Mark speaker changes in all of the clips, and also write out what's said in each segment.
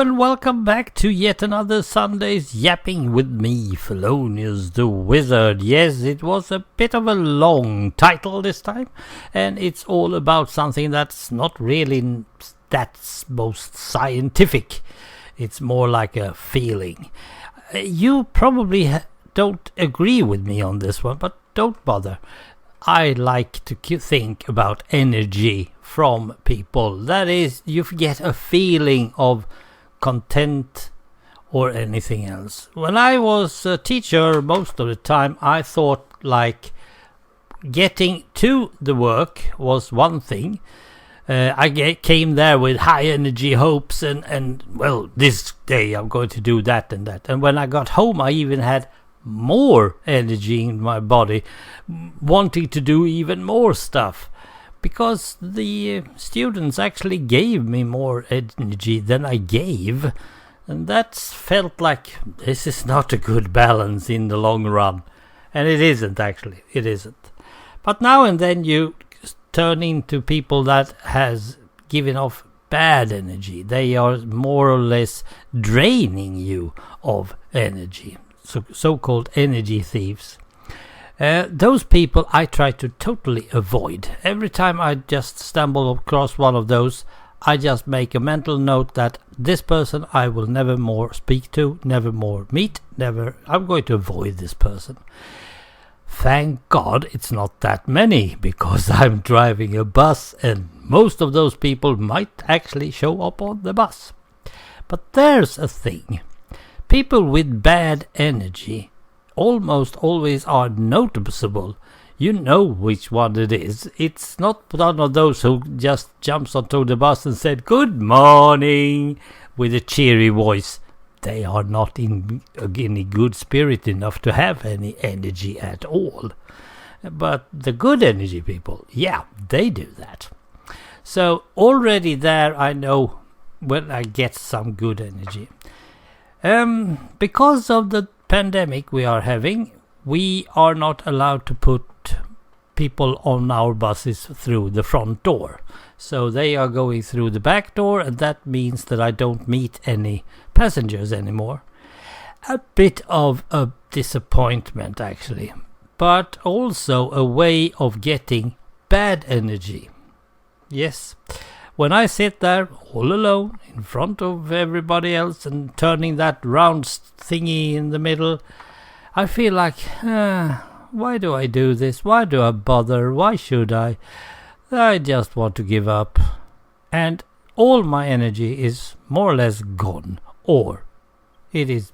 Speaker 1: and welcome back to yet another Sunday's Yapping with me, Fellonius the Wizard. Yes, it was a bit of a long title this time, and it's all about something that's not really that's most scientific. It's more like a feeling. You probably don't agree with me on this one, but don't bother. I like to think about energy from people. That is, you get a feeling of content or anything else. When I was a teacher, most of the time I thought like getting to the work was one thing. I came there with high energy hopes and well, this day I'm going to do that and that. And when I got home, I even had more energy in my body, wanting to do even more stuff, because the students actually gave me more energy than I gave, and that felt like this is not a good balance in the long run. And it isn't, actually, it isn't. But now and then you turn into people that has given off bad energy. They are more or less draining you of energy. So-called energy thieves. Those people I try to totally avoid. Every time I just stumble across one of those, I just make a mental note that this person I will never more speak to, never more meet, I'm going to avoid this person. Thank God it's not that many, because I'm driving a bus and most of those people might actually show up on the bus. But there's a thing. People with bad energy almost always are noticeable. You know which one it is. It's not one of those who just jumps onto the bus and said good morning with a cheery voice. They are not in any good spirit enough to have any energy at all. But the good energy people, yeah, they do that. So already there I know when I get some good energy. Because of the pandemic we are having, we are not allowed to put people on our buses through the front door. So they are going through the back door, and that means that I don't meet any passengers anymore. A bit of a disappointment, actually, but also a way of getting bad energy. Yes. When I sit there all alone in front of everybody else and turning that round thingy in the middle, I feel like, why do I do this? Why do I bother? Why should I? I just want to give up. And all my energy is more or less gone, or it is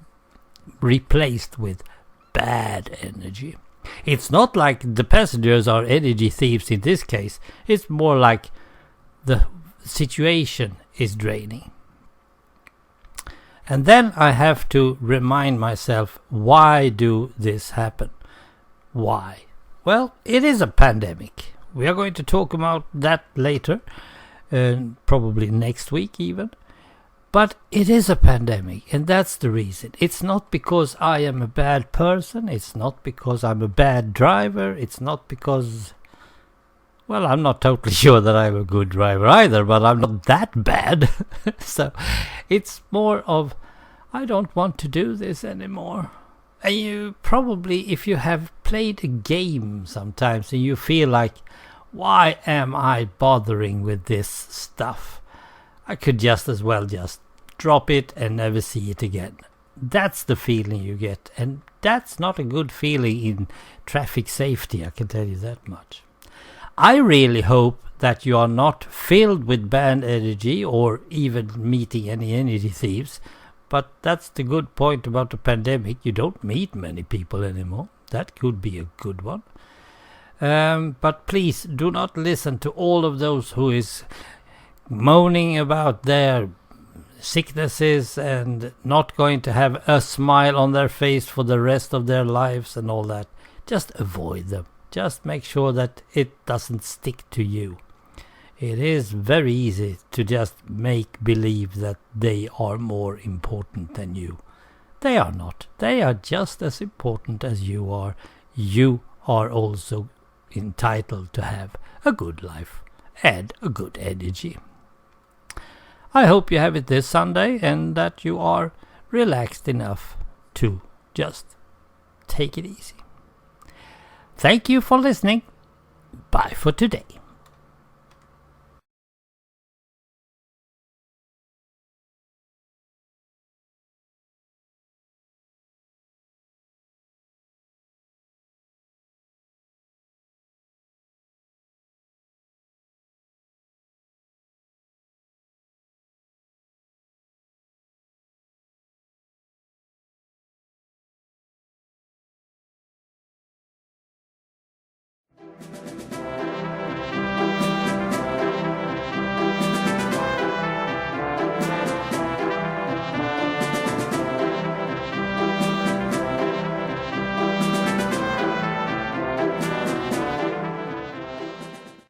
Speaker 1: replaced with bad energy. It's not like the passengers are energy thieves in this case. It's more like the situation is draining. And then I have to remind myself, why do this happen? Why? Well, it is a pandemic. We are going to talk about that later, probably next week even. But it is a pandemic, and that's the reason. It's not because I am a bad person. It's not because I'm a bad driver. It's not because... well, I'm not totally sure that I'm a good driver either, but I'm not that bad. So it's more of, I don't want to do this anymore. And you probably, if you have played a game sometimes and you feel like, why am I bothering with this stuff? I could just as well just drop it and never see it again. That's the feeling you get. And that's not a good feeling in traffic safety, I can tell you that much. I really hope that you are not filled with bad energy or even meeting any energy thieves. But that's the good point about the pandemic. You don't meet many people anymore. That could be a good one. But please do not listen to all of those who is moaning about their sicknesses and not going to have a smile on their face for the rest of their lives and all that. Just avoid them. Just make sure that it doesn't stick to you. It is very easy to just make believe that they are more important than you. They are not. They are just as important as you are. You are also entitled to have a good life and a good energy. I hope you have it this Sunday and that you are relaxed enough to just take it easy. Thank you for listening. Bye for today.